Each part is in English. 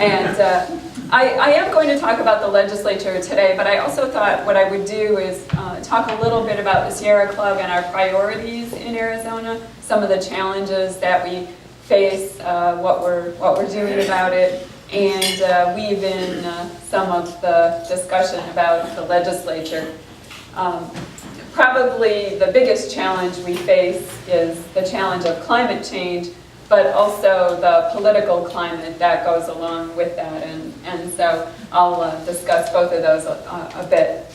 And I am going to talk about the legislature today, but I also thought what I would do is talk a little bit about the Sierra Club and our priorities in Arizona, some of the challenges that we face, what we're doing about it, and weave in some of the discussion about the legislature. Probably the biggest challenge we face is the challenge of climate change, but also the political climate that goes along with that, and so I'll discuss both of those a bit.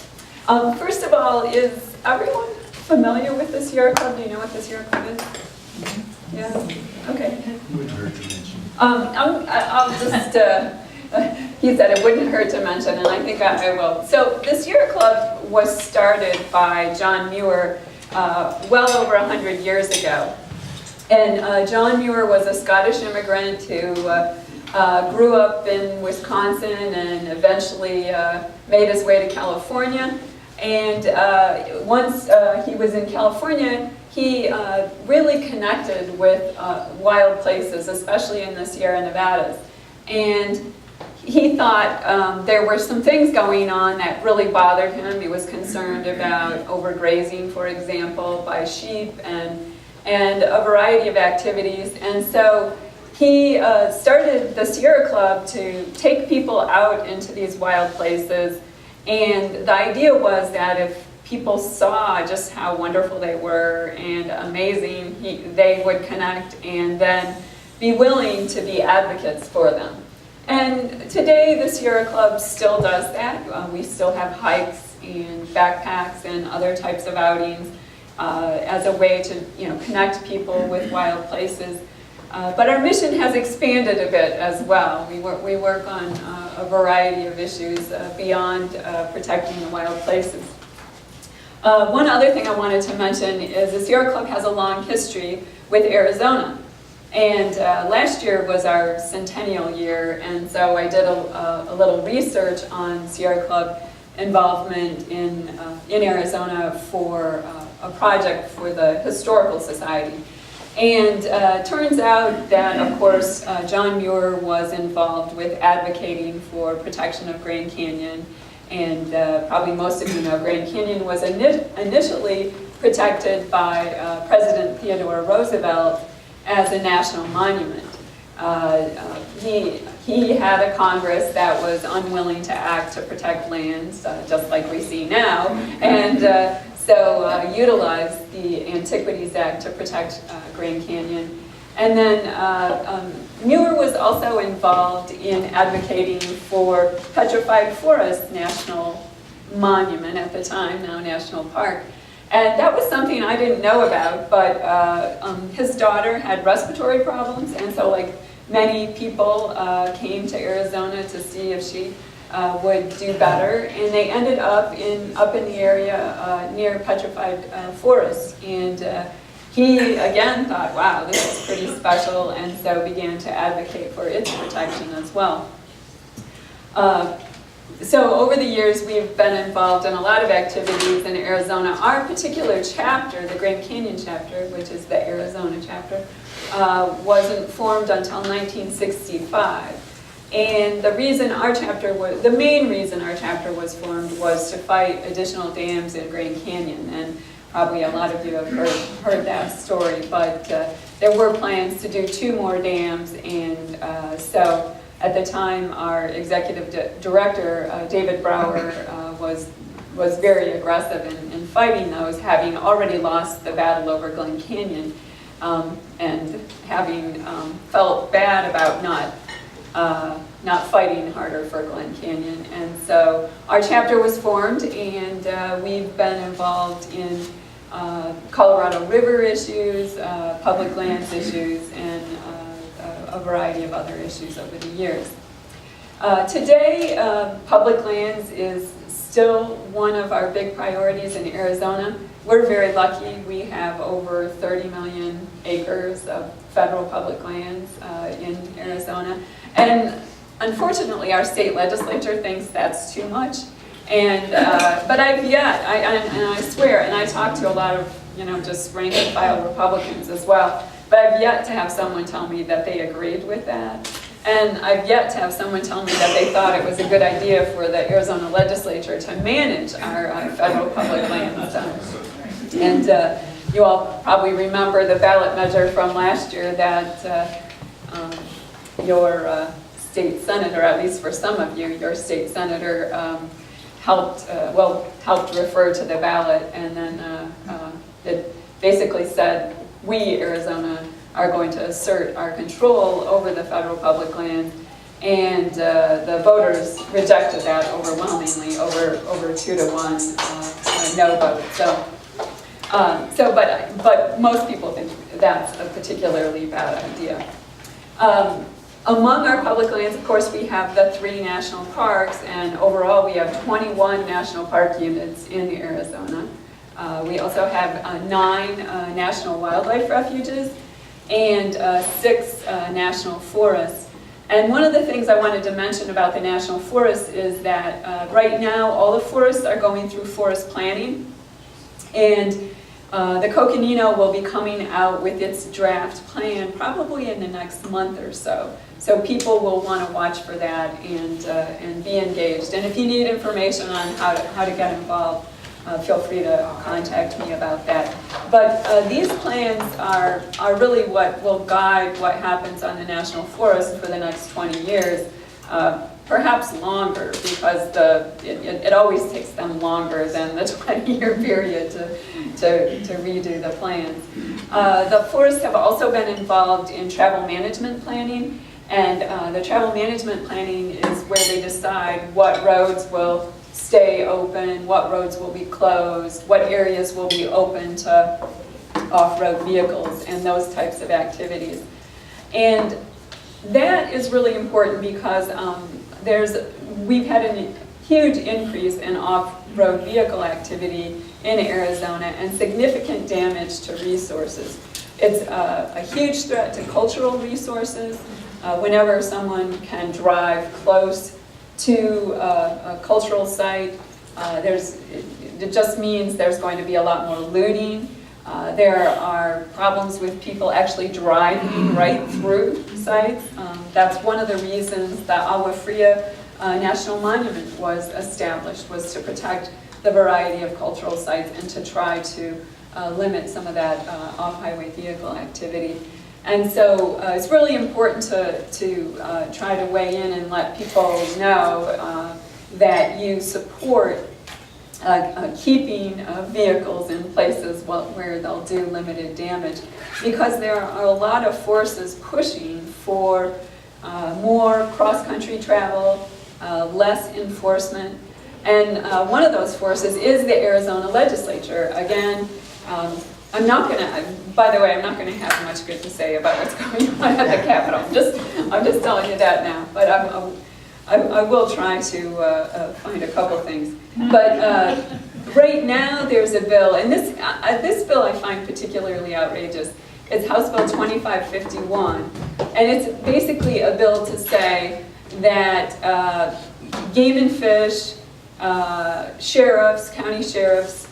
First of all, is everyone familiar with the Sierra Club? Do you know what the Sierra Club is? Yeah? Okay. I'll just, he said it wouldn't hurt to mention, and I think I will. So the Sierra Club was started by John Muir well over 100 years ago. And John Muir was a Scottish immigrant who grew up in Wisconsin and eventually made his way to California. And once he was in California, he really connected with wild places, especially in the Sierra Nevadas. And he thought there were some things going on that really bothered him. He was concerned about overgrazing, for example, by sheep and a variety of activities. And so he started the Sierra Club to take people out into these wild places. And the idea was that if people saw just how wonderful they were and amazing, they would connect and then be willing to be advocates for them. And today the Sierra Club still does that. We still have hikes and backpacks and other types of outings as a way to connect people with wild places. But our mission has expanded a bit as well. We work on a variety of issues beyond protecting the wild places. One other thing I wanted to mention is the Sierra Club has a long history with Arizona. And last year was our centennial year, and so I did a little research on Sierra Club involvement in Arizona for a project for the Historical Society. And turns out that, of course, John Muir was involved with advocating for protection of Grand Canyon. And probably most of you know Grand Canyon was initially protected by President Theodore Roosevelt as a national monument. He had a Congress that was unwilling to act to protect lands, just like we see now, and so utilized the Antiquities Act to protect Grand Canyon. And then Muir was also involved in advocating for Petrified Forest National Monument at the time, now National Park. And that was something I didn't know about, but his daughter had respiratory problems, and so like many people came to Arizona to see if she would do better, and they ended up up in the area near Petrified Forest. And he again thought, wow, this is pretty special, and so began to advocate for its protection as well. So over the years, we've been involved in a lot of activities in Arizona. Our particular chapter, the Grand Canyon chapter, which is the Arizona chapter, wasn't formed until 1965. And the main reason our chapter was formed was to fight additional dams in Grand Canyon. And probably a lot of you have heard that story, but there were plans to do 2 more dams, and so at the time, our executive director, David Brower, was very aggressive in fighting those, having already lost the battle over Glen Canyon, and having felt bad about not fighting harder for Glen Canyon. And so our chapter was formed, and we've been involved in Colorado River issues, public lands issues, and a variety of other issues over the years. Today, public lands is still one of our big priorities in Arizona. We're very lucky. We have over 30 million acres of federal public lands in Arizona. And unfortunately, our state legislature thinks that's too much. And but I swear, and I talk to a lot of just rank and file Republicans as well, but I've yet to have someone tell me that they agreed with that. And I've yet to have someone tell me that they thought it was a good idea for the Arizona legislature to manage our federal public lands. And you all probably remember the ballot measure from last year that your state senator, at least for some of you, your state senator helped refer to the ballot, and then it basically said, we, Arizona, are going to assert our control over the federal public land, and the voters rejected that overwhelmingly, over 2-1 no vote. But most people think that's a particularly bad idea. Among our public lands, of course, we have the 3 national parks, and overall we have 21 national park units in Arizona. We also have 9 national wildlife refuges and 6 national forests. And one of the things I wanted to mention about the national forests is that right now all the forests are going through forest planning, and the Coconino will be coming out with its draft plan probably in the next month or so. So people will want to watch for that and be engaged. And if you need information on how to get involved, feel free to contact me about that. But these plans are really what will guide what happens on the national forest for the next 20 years, perhaps longer, because it always takes them longer than the 20-year period to redo the plans. The forests have also been involved in travel management planning, and the travel management planning is where they decide what roads will stay open, what roads will be closed, what areas will be open to off-road vehicles, and those types of activities. And that is really important because we've had a huge increase in off-road vehicle activity in Arizona and significant damage to resources. It's a huge threat to cultural resources. Whenever someone can drive close to a cultural site, it just means there's going to be a lot more looting. There are problems with people actually driving right through sites. That's one of the reasons the Agua Fria National Monument was established, was to protect the variety of cultural sites and to try to limit some of that off-highway vehicle activity. And so it's really important to try to weigh in and let people know that you support keeping vehicles in places where they'll do limited damage, because there are a lot of forces pushing for more cross-country travel, less enforcement, and one of those forces is the Arizona legislature. Again, I'm not going to, by the way, I'm not going to have much good to say about what's going on at the Capitol. I'm just telling you that now, but I will try to find a couple things. But right now there's a bill, and this bill I find particularly outrageous. It's House Bill 2551, and it's basically a bill to say that game and fish, sheriffs, county sheriffs,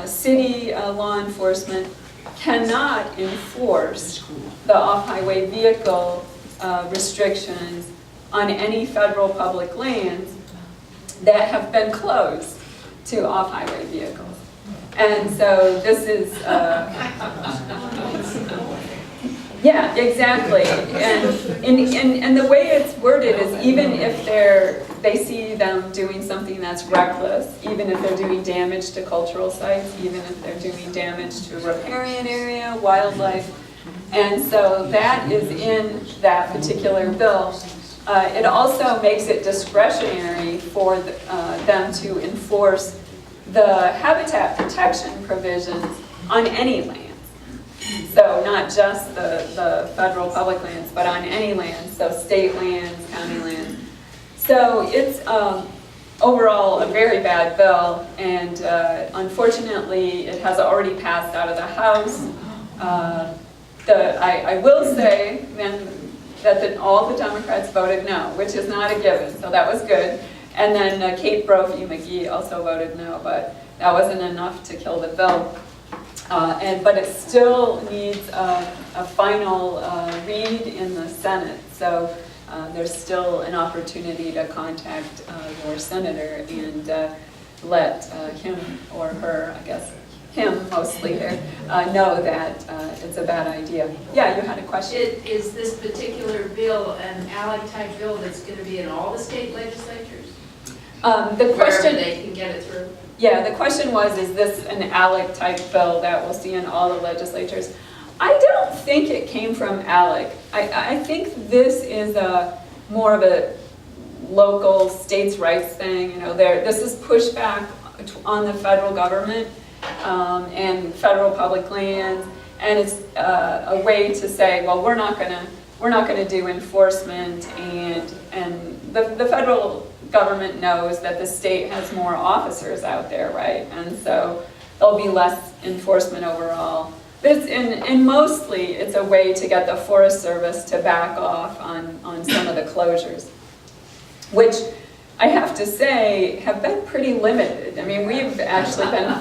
city law enforcement cannot enforce the off-highway vehicle restrictions on any federal public lands that have been closed to off-highway vehicles. And so this is, yeah, exactly. And the way it's worded is, even if they see them doing something that's reckless, even if they're doing damage to cultural sites, even if they're doing damage to riparian area, wildlife. And so that is in that particular bill. It also makes it discretionary for them to enforce the habitat protection provisions on any land. So not just the federal public lands, but on any land, so state lands, county lands. So it's overall a very bad bill, and unfortunately it has already passed out of the House. I will say then that all the Democrats voted no, which is not a given, so that was good. And then Kate Brophy McGee also voted no, but that wasn't enough to kill the bill. But it still needs a final read in the Senate. So there's still an opportunity to contact your senator and let him or her, I guess, him mostly here, know that it's a bad idea. Yeah, you had a question? Is this particular bill an ALEC-type bill that's going to be in all the state legislatures? The question, wherever they can get it through? Yeah, the question was, is this an ALEC-type bill that we'll see in all the legislatures? I don't think it came from ALEC. I think this is more of a local states' rights thing. You know, this is pushback on the federal government and federal public lands, and it's a way to say, well, we're not gonna do enforcement, and the federal government knows that the state has more officers out there, right? And so there'll be less enforcement overall. But and mostly it's a way to get the Forest Service to back off on some of the closures, which I have to say have been pretty limited. I mean, we've actually been,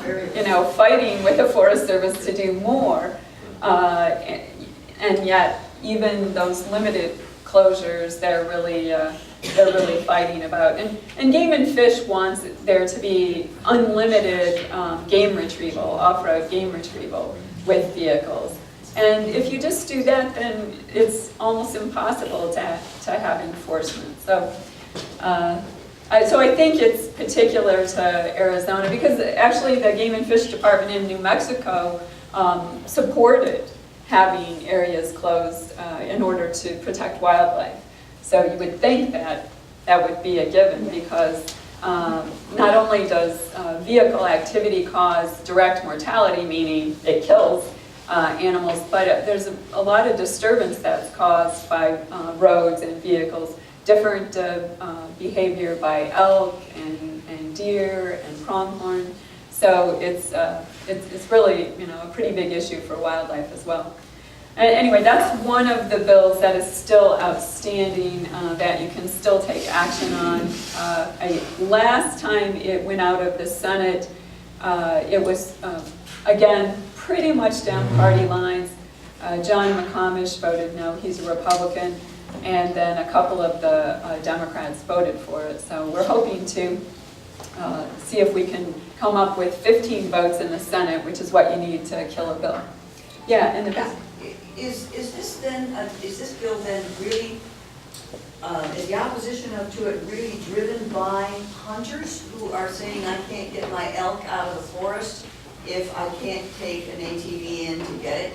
fighting with the Forest Service to do more, and yet even those limited closures, they're really fighting about. And Game and Fish wants there to be unlimited game retrieval, off-road game retrieval with vehicles. And if you just do that, then it's almost impossible to have enforcement. So, so I think it's particular to Arizona, because actually the Game and Fish Department in New Mexico supported having areas closed in order to protect wildlife. So you would think that that would be a given, because not only does vehicle activity cause direct mortality, meaning it kills animals, but there's a lot of disturbance that's caused by roads and vehicles, different behavior by elk and deer and pronghorn. So it's really a pretty big issue for wildlife as well. Anyway, that's one of the bills that is still outstanding that you can still take action on. Last time it went out of the Senate, it was, again, pretty much down party lines. John McComish voted no, he's a Republican, and then a couple of the Democrats voted for it. So we're hoping to see if we can come up with 15 votes in the Senate, which is what you need to kill a bill. Yeah, in the back. Is this bill then really, is the opposition to it really driven by hunters who are saying, I can't get my elk out of the forest if I can't take an ATV in to get it?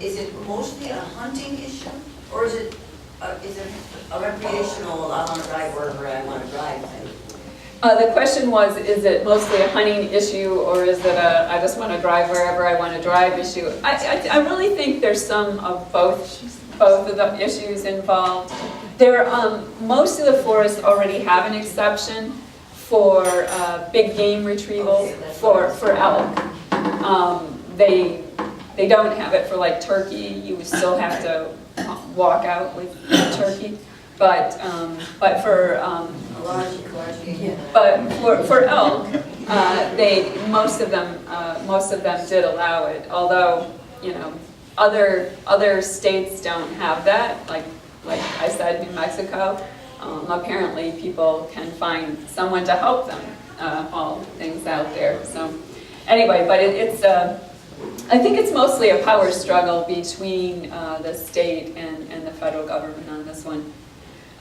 Is it mostly a hunting issue, or is it a recreational, I want to drive wherever I want to drive thing? The question was, is it mostly a hunting issue, or is it a I just want to drive wherever I want to drive issue? I really think there's some of both of the issues involved. Most of the forests already have an exception for big game retrieval for elk. They don't have it for like turkey. You would still have to walk out with turkey, but for for elk, most of them did allow it. Although other states don't have that. Like I said, New Mexico. Apparently, people can find someone to help them haul things out there. So anyway, but I think it's mostly a power struggle between the state and the federal government on this one.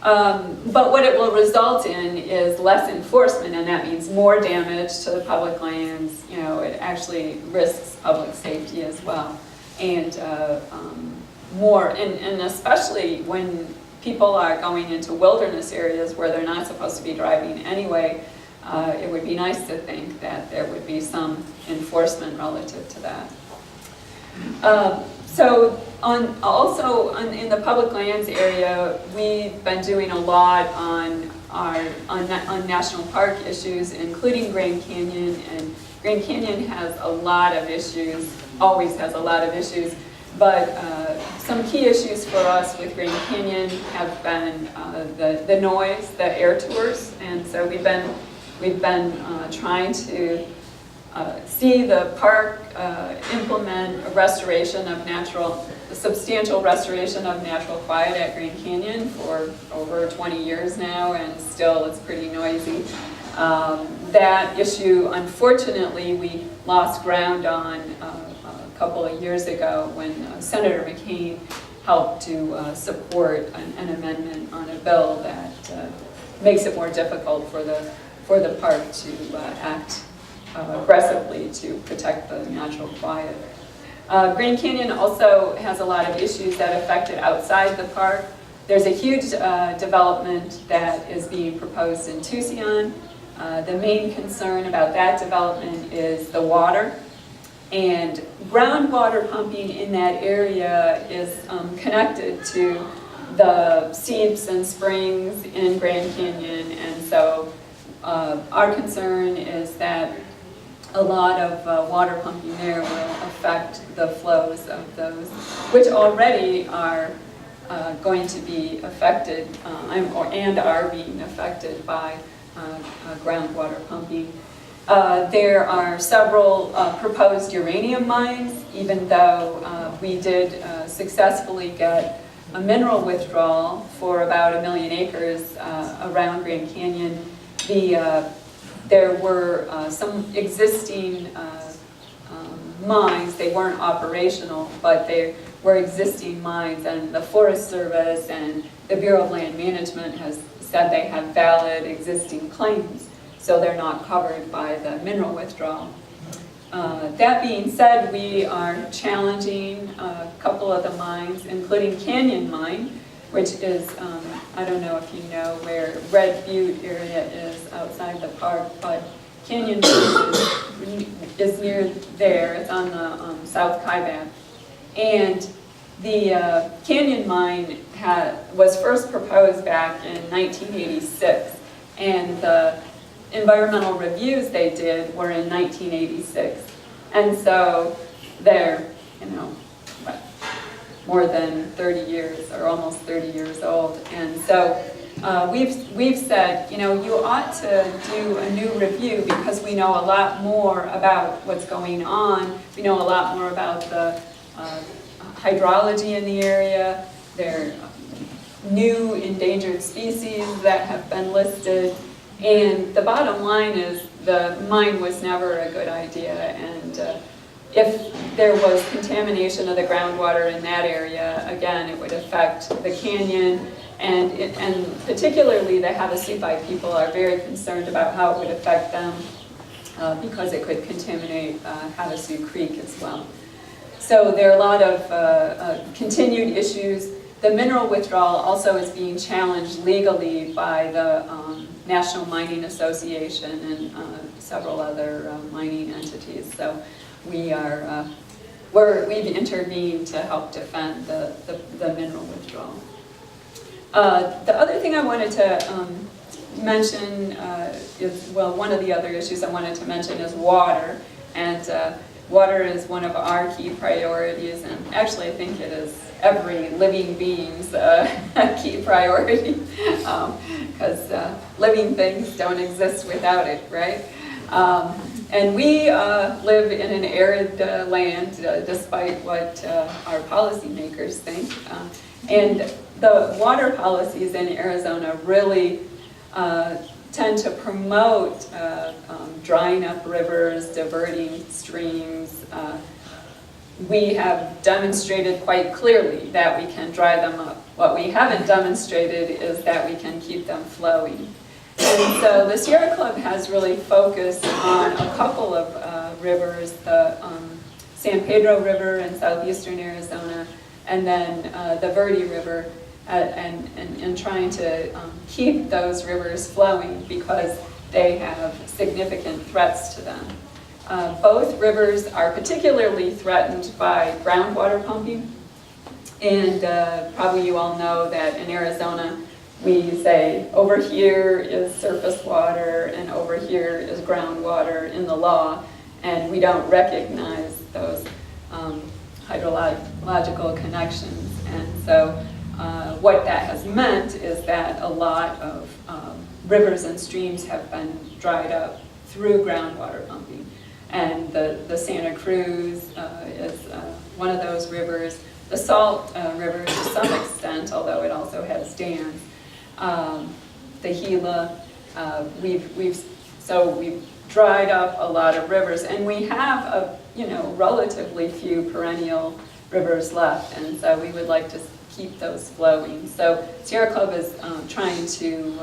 But what it will result in is less enforcement, and that means more damage to the public lands. It actually risks public safety as well, and more, and especially when people are going into wilderness areas where they're not supposed to be driving anyway. It would be nice to think that there would be some enforcement relative to that. So in the public lands area, we've been doing a lot on national park issues, including Grand Canyon. And Grand Canyon has a lot of issues, always has a lot of issues. But some key issues for us with Grand Canyon have been the noise, the air tours, and so we've been trying to see the park implement a restoration of natural substantial restoration of natural quiet at Grand Canyon for over 20 years now, and still it's pretty noisy. That issue, unfortunately, we lost ground on a couple of years ago when Senator McCain helped to support an amendment on a bill that makes it more difficult for the park to act aggressively to protect the natural quiet. Grand Canyon also has a lot of issues that affect it outside the park. There's a huge development that is being proposed in Tucson. The main concern about that development is the water. And groundwater pumping in that area is connected to the seeps and springs in Grand Canyon. And so our concern is that a lot of water pumping there will affect the flows of those, which already are going to be affected and are being affected by groundwater pumping. There are several proposed uranium mines, even though we did successfully get a mineral withdrawal for about 1 million acres around Grand Canyon. There were some existing mines. They weren't operational, but they were existing mines, and the Forest Service and the Bureau of Land Management has said they have valid existing claims, so they're not covered by the mineral withdrawal. That being said, we are challenging a couple of the mines, including Canyon Mine, which is, I don't know if you know where Red Butte area is outside the park, but Canyon Mine is near there. It's on the South Kaibab. And the Canyon Mine was first proposed back in 1986, and the environmental reviews they did were in 1986. And so they're, more than 30 years or almost 30 years old. And so we've said, you ought to do a new review because we know a lot more about what's going on. We know a lot more about the hydrology in the area. There are new endangered species that have been listed. And the bottom line is the mine was never a good idea. And if there was contamination of the groundwater in that area, again, it would affect the canyon, and particularly the Havasupai people are very concerned about how it would affect them because it could contaminate Havasu Creek as well. So there are a lot of continued issues. The mineral withdrawal also is being challenged legally by the National Mining Association and several other mining entities. So we've intervened to help defend the mineral withdrawal. The other thing I wanted to mention one of the other issues I wanted to mention is water. And water is one of our key priorities, and actually I think it is every living being's key priority, because living things don't exist without it, right? And we live in an arid land, despite what our policymakers think. And the water policies in Arizona really tend to promote drying up rivers, diverting streams. We have demonstrated quite clearly that we can dry them up. What we haven't demonstrated is that we can keep them flowing. And so the Sierra Club has really focused on a couple of rivers, the San Pedro River in southeastern Arizona, and then the Verde River, and trying to keep those rivers flowing because they have significant threats to them. Both rivers are particularly threatened by groundwater pumping, and probably you all know that in Arizona we say over here is surface water and over here is groundwater in the law, and we don't recognize those hydrological connections. And so what that has meant is that a lot of rivers and streams have been dried up through groundwater pumping. And the Santa Cruz is one of those rivers. the Salt River to some extent, although it also has dams. The Gila, we've dried up a lot of rivers, and we have relatively few perennial rivers left, and so we would like to keep those flowing. So Sierra Club is trying to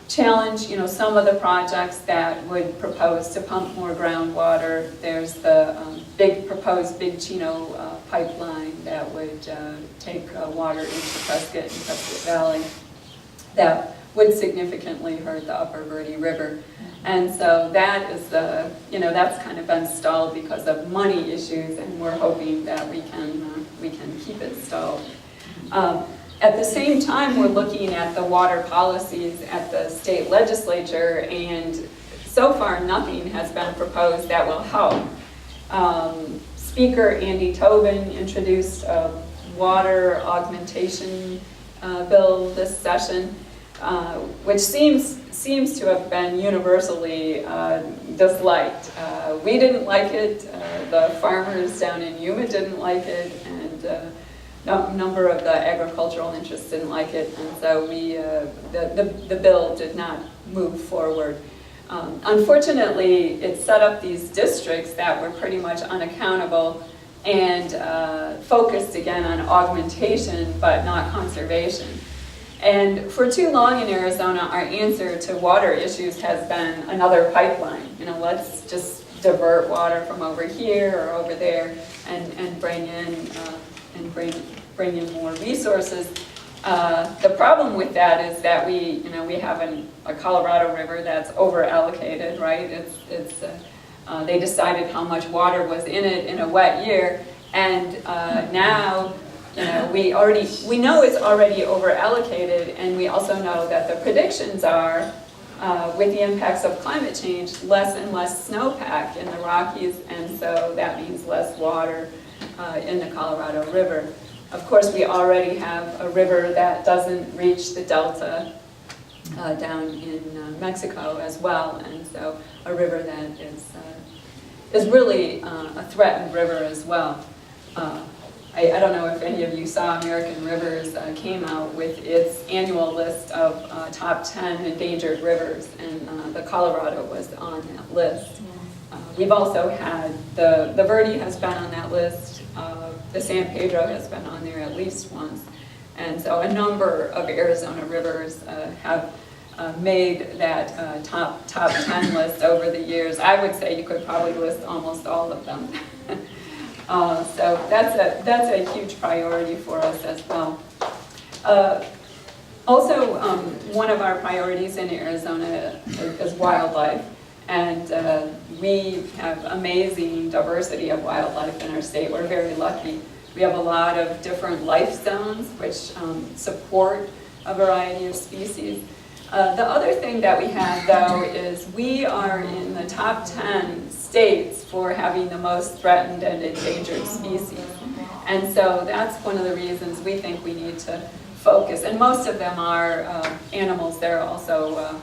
challenge, some of the projects that would propose to pump more groundwater. There's the proposed Big Chino pipeline that would take water into Prescott and Prescott Valley that would significantly hurt the Upper Verde River. And so that is that's kind of been stalled because of money issues, and we're hoping that we can keep it stalled. At the same time, we're looking at the water policies at the state legislature, and so far nothing has been proposed that will help. Speaker Andy Tobin introduced a water augmentation bill this session, which seems to have been universally disliked. We didn't like it, the farmers down in Yuma didn't like it, and a number of the agricultural interests didn't like it, and so the bill did not move forward. Unfortunately, it set up these districts that were pretty much unaccountable and focused again on augmentation but not conservation. And for too long in Arizona, our answer to water issues has been another pipeline. Let's just divert water from over here or over there and bring in more resources. The problem with that is that we have a Colorado River that's over allocated, right? They decided how much water was in it in a wet year, and now we know it's already over allocated, and we also know that the predictions are, with the impacts of climate change, less and less snowpack in the Rockies, and so that means less water in the Colorado River. Of course, we already have a river that doesn't reach the delta down in Mexico as well, and so a river that is really a threatened river as well. I don't know if any of you saw American Rivers came out with its annual list of top 10 endangered rivers, and the Colorado was on that list. We've also had, the Verde has been on that list, the San Pedro has been on there at least once, and so a number of Arizona rivers have made that top 10 list over the years. I would say you could probably list almost all of them. So that's a huge priority for us as well. Also, one of our priorities in Arizona is wildlife, and we have amazing diversity of wildlife in our state. We're very lucky. We have a lot of different life zones which support a variety of species. The other thing that we have, though, is we are in the top 10 states for having the most threatened and endangered species. And so that's one of the reasons we think we need to focus. And most of them are animals. There are also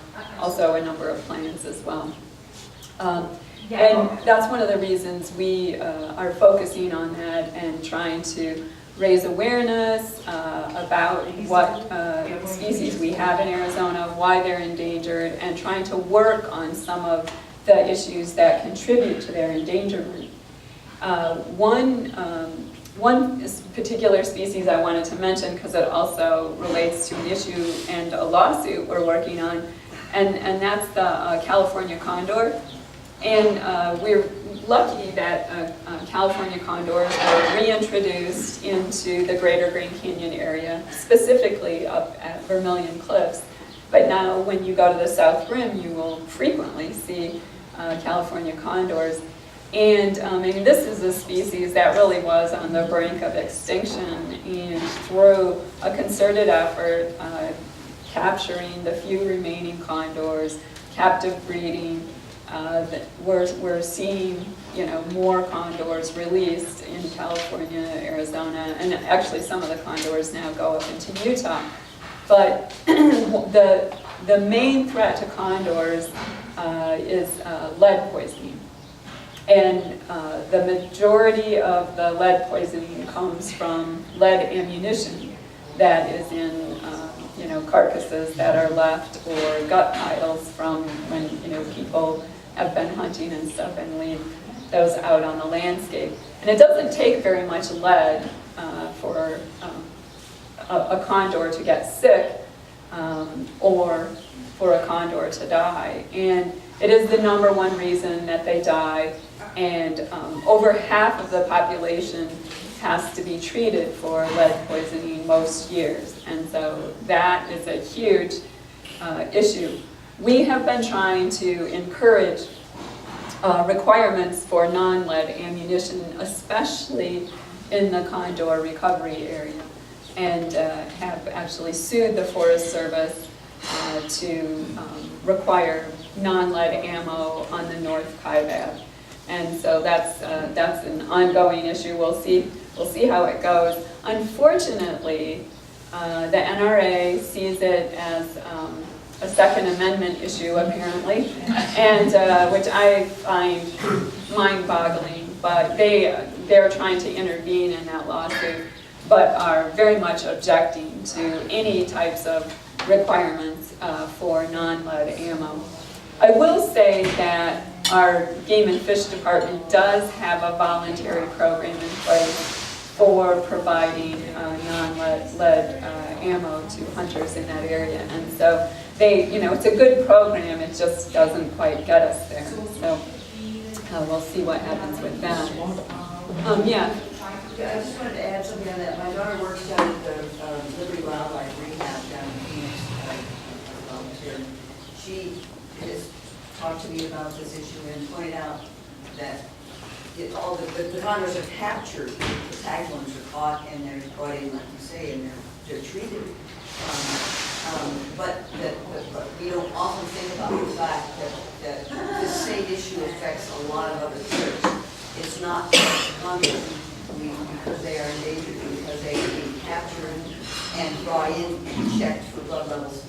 a number of plants as well. And that's one of the reasons we are focusing on that and trying to raise awareness about what species we have in Arizona, why they're endangered, and trying to work on some of the issues that contribute to their endangerment. One particular species I wanted to mention, because it also relates to an issue and a lawsuit we're working on, and that's the California condor. And we're lucky that California condors were reintroduced into the greater Grand Canyon area, specifically up at Vermilion Cliffs. But now when you go to the South Rim, you will frequently see California condors. And I mean, this is a species that really was on the brink of extinction, and through a concerted effort, capturing the few remaining condors, captive breeding, we're seeing, more condors released in California, Arizona, and actually some of the condors now go up into Utah. But the main threat to condors is lead poisoning. And the majority of the lead poisoning comes from lead ammunition that is in carcasses that are left, or gut piles from when people have been hunting and stuff and leave those out on the landscape. And it doesn't take very much lead for a condor to get sick or for a condor to die. And it is the #1 reason that they die, and over half of the population has to be treated for lead poisoning most years. And so that is a huge issue. We have been trying to encourage requirements for non-lead ammunition, especially in the condor recovery area, and have actually sued the Forest Service to require non-lead ammo on the North Kaibab. And so that's an ongoing issue. We'll see how it goes. Unfortunately, the NRA sees it as a Second Amendment issue, apparently, and which I find mind-boggling. But they're trying to intervene in that lawsuit, but are very much objecting to any types of requirements for non-lead ammo. I will say that our Game and Fish Department does have a voluntary program in place for providing non-lead ammo to hunters in that area, and so it's a good program. It just doesn't quite get us there. So we'll see what happens with that. Yeah. I just wanted to add something on that. My daughter works down at the Liberty Wildlife Rehab down in Phoenix. Volunteer. She has talked to me about this issue and pointed out that all the condors are captured, the tagged ones are caught, and they're brought in, like you say, and they're treated. But we don't often think about the fact that this same issue affects a lot of other birds. It's not condors because they are endangered, because they are being captured and brought in and checked for blood levels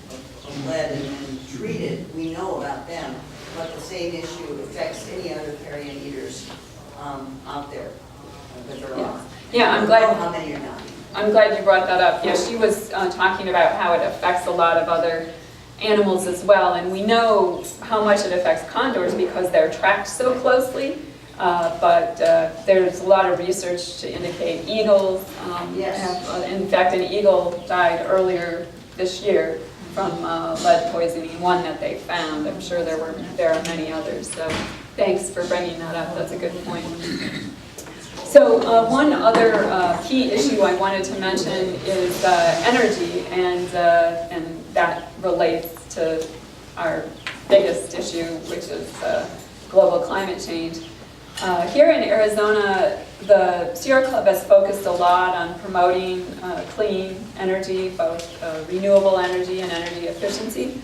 of lead and then treated. We know about them, but the same issue affects any other carrion eaters out there that there are. Yeah, I'm I glad. don't know how many are not. I'm glad you brought that up. Yeah, she was talking about how it affects a lot of other animals as well, and we know how much it affects condors because they're tracked so closely. But there's a lot of research to indicate eagles. In fact, an eagle died earlier this year from lead poisoning, one that they found. I'm sure there are many others. So thanks for bringing that up. That's a good point. So one other key issue I wanted to mention is energy, and that relates to our biggest issue, which is global climate change. Here in Arizona, the Sierra Club has focused a lot on promoting clean energy, both renewable energy and energy efficiency,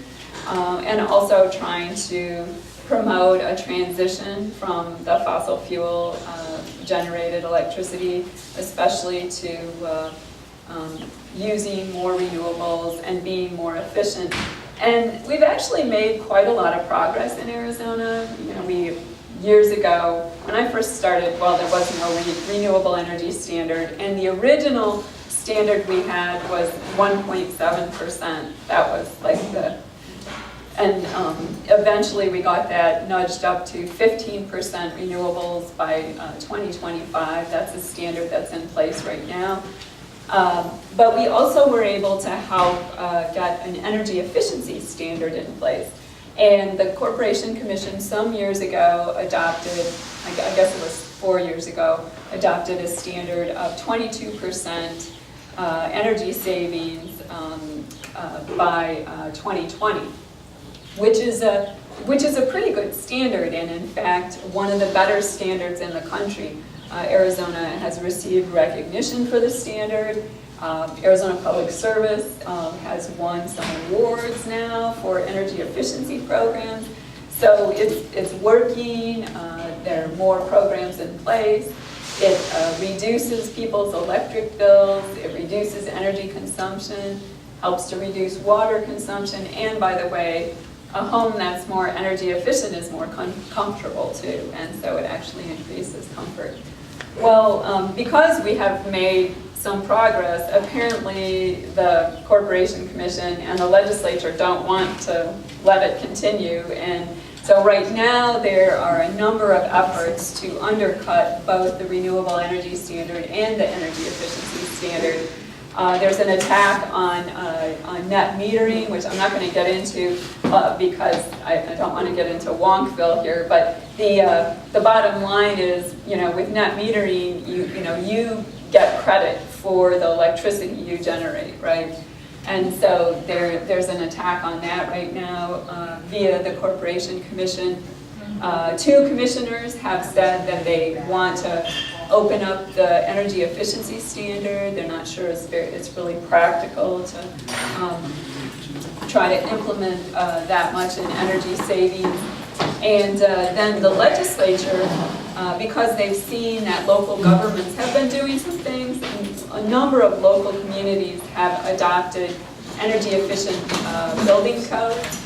and also trying to promote a transition from the fossil fuel generated electricity, especially to using more renewables and being more efficient. And we've actually made quite a lot of progress in Arizona. Years ago, when I first started, well, there was no renewable energy standard, and the original standard we had was 1.7%. That was like and eventually we got that nudged up to 15% renewables by 2025. That's a standard that's in place right now. But we also were able to help get an energy efficiency standard in place. And the Corporation Commission some years ago adopted, I guess it was 4 years ago, adopted a standard of 22% energy savings by 2020, which is a pretty good standard, and in fact one of the better standards in the country. Arizona has received recognition for the standard. Arizona Public Service has won some awards now for energy efficiency programs. So it's working. There are more programs in place. It reduces people's electric bills. It reduces energy consumption, helps to reduce water consumption, and by the way, a home that's more energy efficient is more comfortable too, and so it actually increases comfort. Well, because we have made some progress, apparently the Corporation Commission and the legislature don't want to let it continue, and so right now there are a number of efforts to undercut both the renewable energy standard and the energy efficiency standard. There's an attack on net metering, which I'm not going to get into because I don't want to get into Wonkville here, but the bottom line is, with net metering, you get credit for the electricity you generate, right? And so there's an attack on that right now via the Corporation Commission. 2 commissioners have said that they want to open up the energy efficiency standard. They're not sure it's really practical to try to implement that much in energy savings. And then the legislature, because they've seen that local governments have been doing some things, and a number of local communities have adopted energy efficient building codes.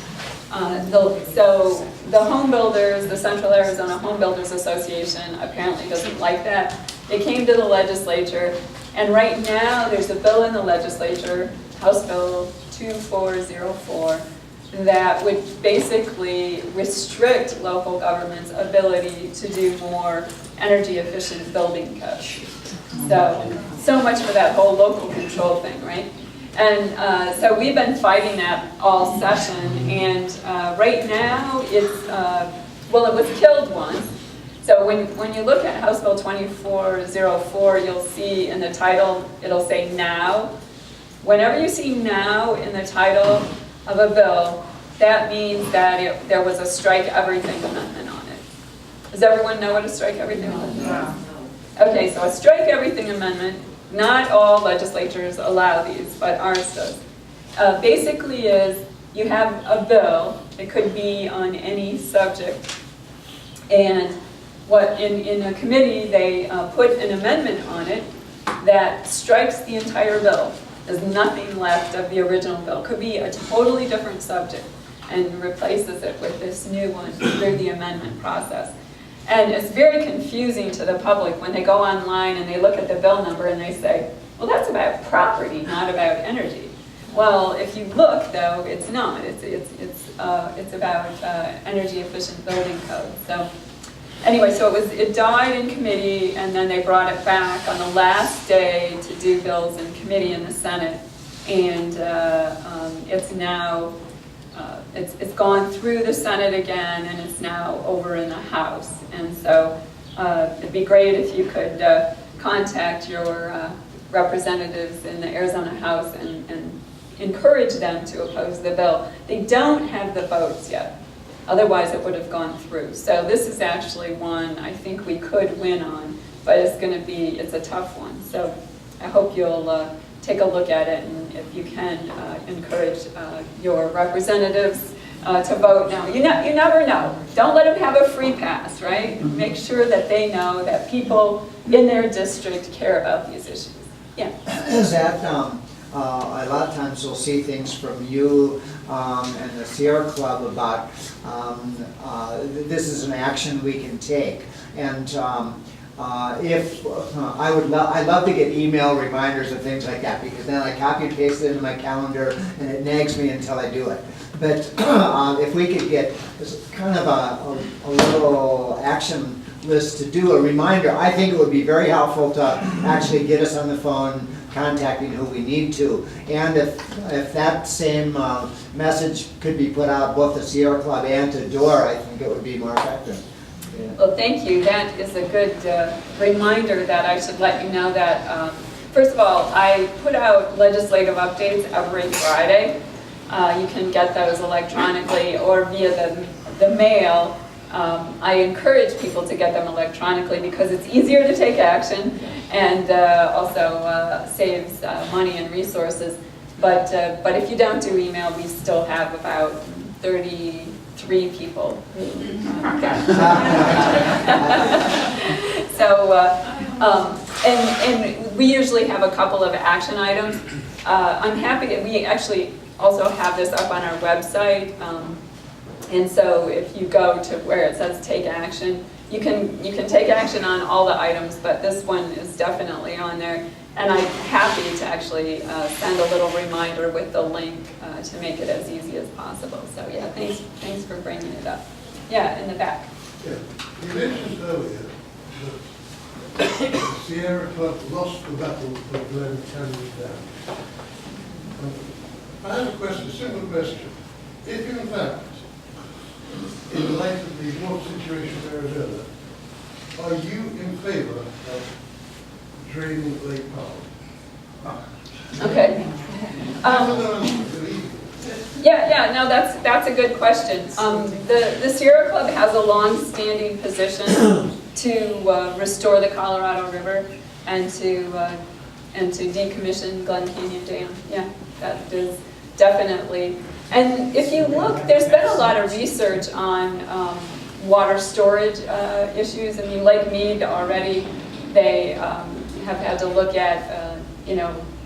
So the home builders, the Central Arizona Home Builders Association apparently doesn't like that. They came to the legislature, and right now there's a bill in the legislature, House Bill 2404, that would basically restrict local government's ability to do more energy efficient building codes. So much for that whole local control thing, right? And so we've been fighting that all session, and right now it's, well, it was killed once. So when you look at House Bill 2404, you'll see in the title, it'll say now. Whenever you see now in the title of a bill, that means that there was a strike everything amendment on it. Does everyone know what a strike everything amendment is? Okay, so a strike everything amendment, not all legislatures allow these, but ours does. Basically is, you have a bill, it could be on any subject, and what in a committee they put an amendment on it that strikes the entire bill. There's nothing left of the original bill. Could be a totally different subject, and replaces it with this new one through the amendment process. And it's very confusing to the public when they go online and they look at the bill number and they say, well, that's about property, not about energy. Well, if you look, though, it's not. It's about energy efficient building code. So anyway, so it died in committee, and then they brought it back on the last day to do bills in committee in the Senate, and it's now it's gone through the Senate again, and it's now over in the House. And so it'd be great if you could contact your representatives in the Arizona House and encourage them to oppose the bill. They don't have the votes yet. Otherwise, it would have gone through. So this is actually one I think we could win on, but it's a tough one. So I hope you'll take a look at it, and if you can, encourage your representatives to vote now. You never know. Don't let them have a free pass, right? Make sure that they know that people in their district care about these issues. Yeah. Is that, a lot of times we'll see things from you and the Sierra Club about this is an action we can take. And I'd love to get email reminders of things like that, because then I copy and paste it into my calendar and it nags me until I do it. But if we could get kind of a little action list to do a reminder, I think it would be very helpful to actually get us on the phone contacting who we need to. And if that same message could be put out both to Sierra Club and to DOOR, I think it would be more effective. Yeah. Well, thank you. That is a good reminder that I should let you know that, first of all, I put out legislative updates every Friday. You can get those electronically or via the mail. I encourage people to get them electronically because it's easier to take action and also saves money and resources. But if you don't do email, we still have about 33 people who get it. So, and we usually have a couple of action items. I'm happy that we actually also have this up on our website. And so if you go to where it says take action, you can take action on all the items, but this one is definitely on there. And I'm happy to actually send a little reminder with the link to make it as easy as possible. So yeah, thanks for bringing it up. Yeah, in the back. Yeah, you mentioned earlier that the Sierra Club lost the battle for Glen Canyon Dam. I have a question, a simple question. If in fact, in light of the water situation of Arizona, are you in favor of draining Lake Powell? Okay. Yeah, no, that's a good question. The Sierra Club has a long-standing position to restore the Colorado River and to decommission Glen Canyon Dam. Yeah, that is definitely. And if you look, there's been a lot of research on water storage issues. I mean, Lake Mead already, they have had to look at,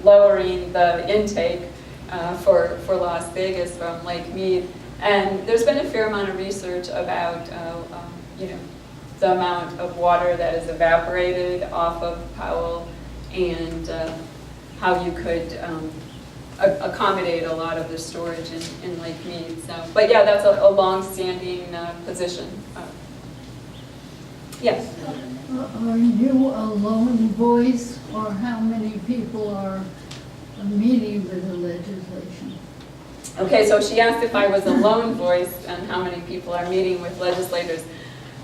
lowering the intake for Las Vegas from Lake Mead. And there's been a fair amount of research about, the amount of water that is evaporated off of Powell and how you could accommodate a lot of the storage in Lake Mead. So, but yeah, that's a long-standing position. Yes? Are you a lone voice, or how many people are meeting with the legislation? Okay, so she asked if I was a lone voice and how many people are meeting with legislators.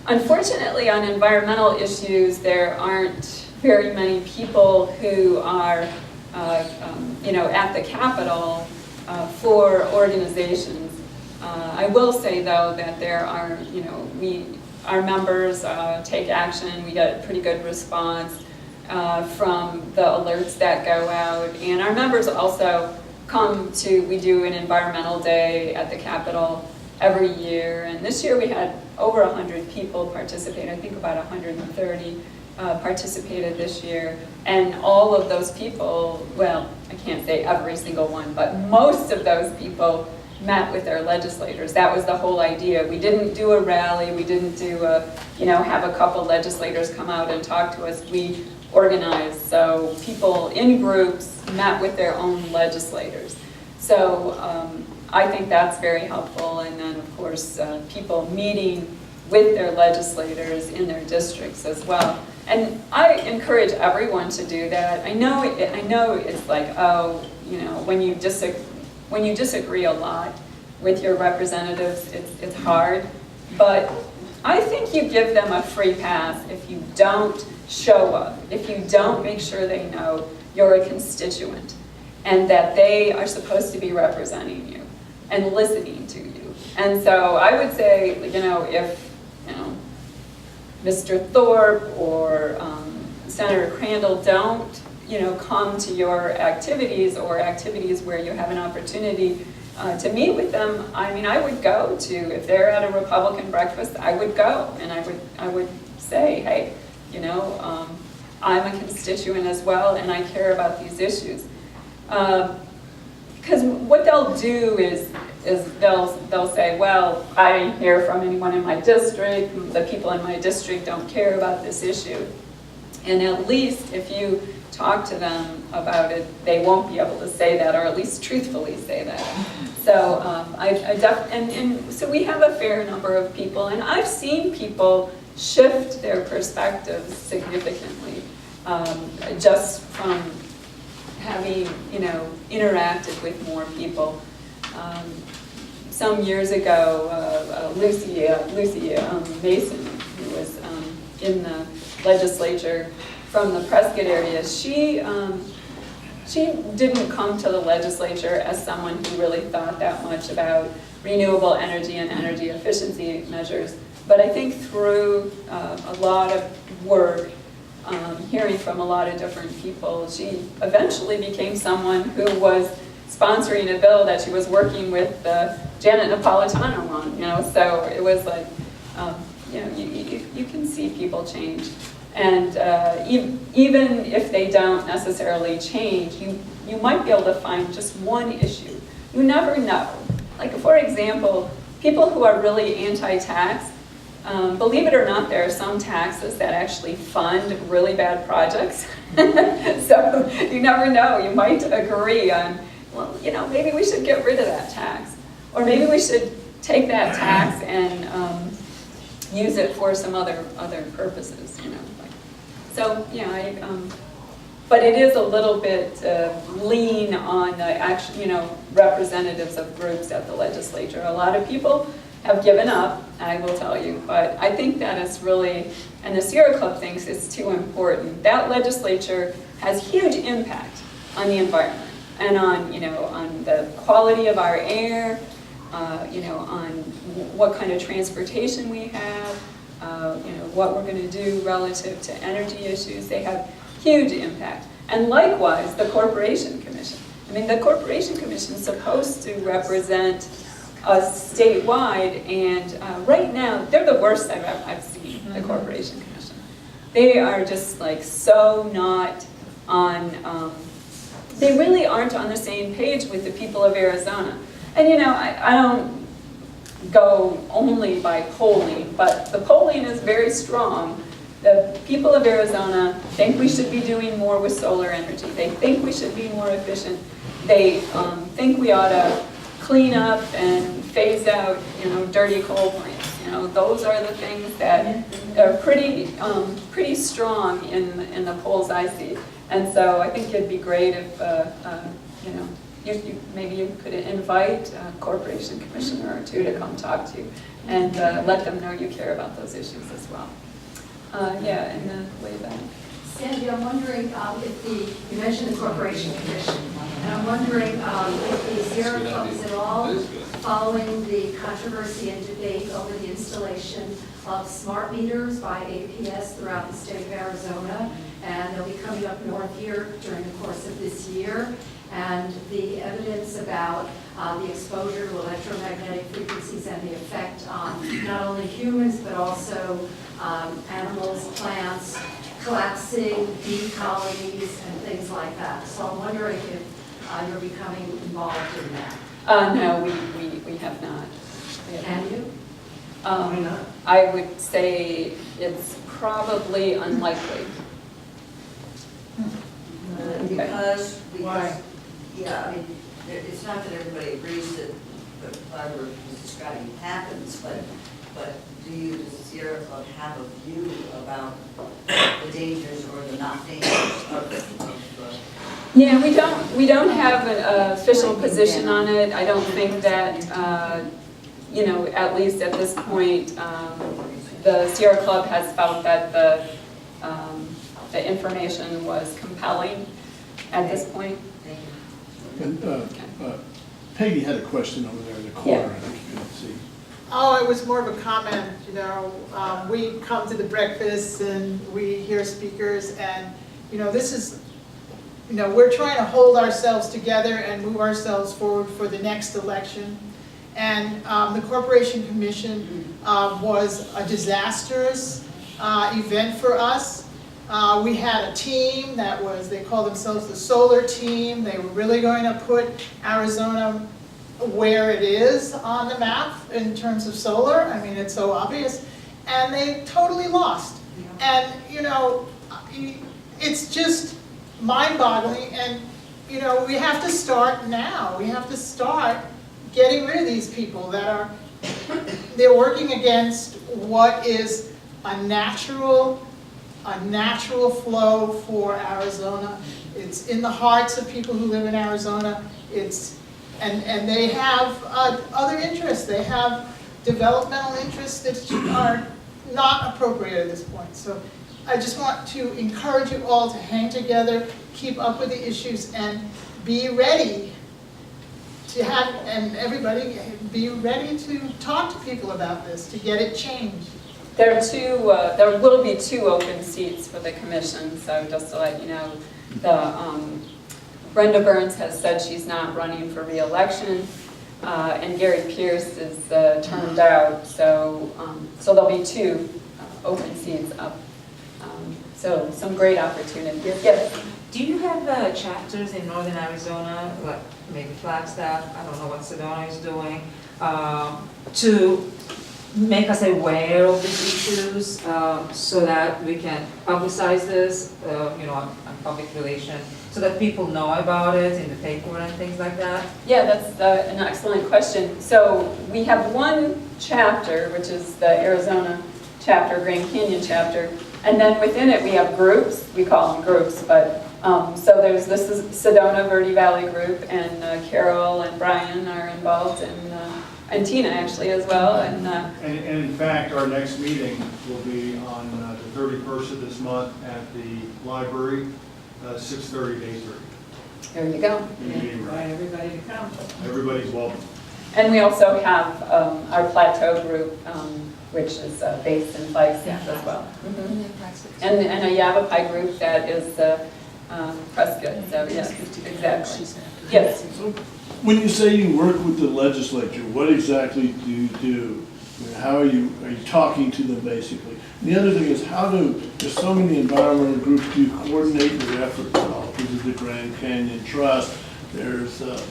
Unfortunately, on environmental issues, there aren't very many people who are at the Capitol for organizations. I will say, though, that there are, our members take action. We get a pretty good response from the alerts that go out. And our members also we do an environmental day at the Capitol every year. And this year we had over 100 people participate. I think about 130 participated this year. And all of those people, well, I can't say every single one, but most of those people met with their legislators. That was the whole idea. We didn't do a rally. We didn't do have a couple legislators come out and talk to us. We organized. So people in groups met with their own legislators. So I think that's very helpful. And then, of course, people meeting with their legislators in their districts as well. And I encourage everyone to do that. I know it's like, when you disagree a lot with your representatives, it's hard. But I think you give them a free pass if you don't show up, if you don't make sure they know you're a constituent and that they are supposed to be representing you and listening to you. And so I would say, if Mr. Thorpe or Senator Crandall don't, come to your activities or activities where you have an opportunity to meet with them, I mean, I would go to, if they're at a Republican breakfast, I would go and I would say, hey, I'm a constituent as well and I care about these issues. Because what they'll do is they'll say, well, I didn't hear from anyone in my district, the people in my district don't care about this issue. And at least if you talk to them about it, they won't be able to say that, or at least truthfully say that. So so we have a fair number of people, and I've seen people shift their perspectives significantly just from having, interacted with more people. Some years ago, Lucy Mason, who was in the legislature from the Prescott area, she didn't come to the legislature as someone who really thought that much about renewable energy and energy efficiency measures. But I think through a lot of work, hearing from a lot of different people, she eventually became someone who was sponsoring a bill that she was working with Janet Napolitano on. So it was like, you can see people change. And even if they don't necessarily change, you might be able to find just one issue. You never know. Like, for example, people who are really anti-tax, believe it or not, there are some taxes that actually fund really bad projects. So you never know, you might agree on, well, you know, maybe we should get rid of that tax. Or maybe we should take that tax and use it for some other purposes, you know. So, yeah, but it is a little bit lean on the actual, you know, representatives of groups at the legislature. A lot of people have given up, I will tell you, but I think that it's really, and the Sierra Club thinks it's too important. That legislature has huge impact on the environment and on, you know, on the quality of our air, you know, on what kind of transportation we have, you know, what we're going to do relative to energy issues. They have huge impact. And likewise, the Corporation Commission. I mean, the Corporation Commission is supposed to represent us statewide, and right now, they're the worst I've seen, the Corporation Commission. They are just like so not on, they really aren't on the same page with the people of Arizona. And you know, I don't go only by polling, but the polling is very strong. The people of Arizona think we should be doing more with solar energy. They think we should be more efficient. They think we ought to clean up and phase out, you know, dirty coal plants. You know, those are the things that are pretty strong in the polls I see. And so I think it'd be great if, you know, maybe you could invite a corporation commissioner or two to come talk to you and let them know you care about those issues as well. Yeah, in the way back. Sandy, I'm wondering if you mentioned the Corporation Commission, and I'm wondering if the Sierra Club is at all following the controversy and debate over the installation of smart meters by APS throughout the state of Arizona, and they'll be coming up north here during the course of this year. And the evidence about the exposure to electromagnetic frequencies and the effect on not only humans but also animals, plants, collapsing bee colonies and things like that. So I'm wondering if you're becoming involved in that. No, we have not. Can you? Why not? I would say it's probably unlikely. Because, Why? yeah, I mean, it's not that everybody agrees that what Barbara was describing happens, but does the Sierra Club have a view about the dangers or the not dangers of Yeah, we don't have an official position on it. I don't think that, you know, at least at this point, the Sierra Club has felt that the information was compelling at this point. And Peggy had a question over there in the corner, I think you can see. Oh, it was more of a comment, you know, we come to the breakfast and we hear speakers and, you know, this is, you know, we're trying to hold ourselves together and move ourselves forward for the next election. And the Corporation Commission was a disastrous event for us. We had a team that was, they call themselves the solar team. They were really going to put Arizona where it is on the map in terms of solar. I mean, it's so obvious. And they totally lost. And, you know, it's just mind-boggling. And, you know, we have to start now. We have to start getting rid of these people that are, they're working against what is a natural flow for Arizona. It's in the hearts of people who live in Arizona. And they have other interests. They have developmental interests that are not appropriate at this point. So I just want to encourage you all to hang together, keep up with the issues, and be ready to have, and everybody be ready to talk to people about this, to get it changed. There will be 2 open seats for the commission, so just to let you know, Brenda Burns has said she's not running for re-election, and Gary Pierce is termed out, so there'll be 2 open seats up. So some great opportunities. Yes? Do you have chapters in northern Arizona, like maybe Flagstaff, I don't know what Sedona is doing, to make us aware of these issues so that we can publicize this, on public relations, so that people know about it in the paper and things like that? Yeah, that's an excellent question. So we have one chapter, which is the Arizona chapter, Grand Canyon chapter, and then within it we have groups. We call them groups, but so there's this is Sedona Verde Valley group, and Carol and Brian are involved, and Tina actually as well. And in fact, our next meeting will be on the 31st of this month at the library, 6:30 to 8:30. there you go. Invite everybody to come. Everybody's welcome. And we also have our Plateau group, which is based in Flagstaff as well. And a Yavapai group that is Prescott, so yes, exactly. Yes. So when you say you work with the legislature, what exactly do you do? I mean, how are you talking to them basically? And the other thing is, there's so many environmental groups, do you coordinate your efforts at all? There's the Grand Canyon Trust, there's the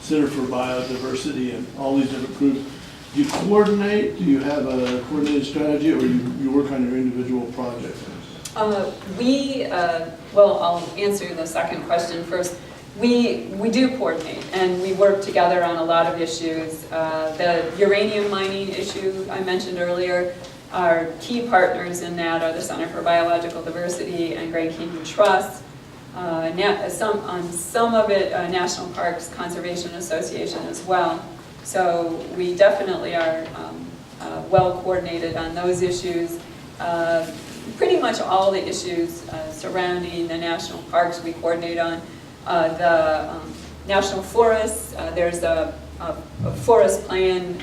Center for Biodiversity, and all these different groups. Do you coordinate? Do you have a coordinated strategy, or you work on your individual projects? Well, I'll answer the second question first. We do coordinate, and we work together on a lot of issues. The uranium mining issue I mentioned earlier, our key partners in that are the Center for Biological Diversity and Grand Canyon Trust. On some of it, National Parks Conservation Association as well. So we definitely are well coordinated on those issues. Pretty much all the issues surrounding the national parks we coordinate on. The national forests, there's a forest plan,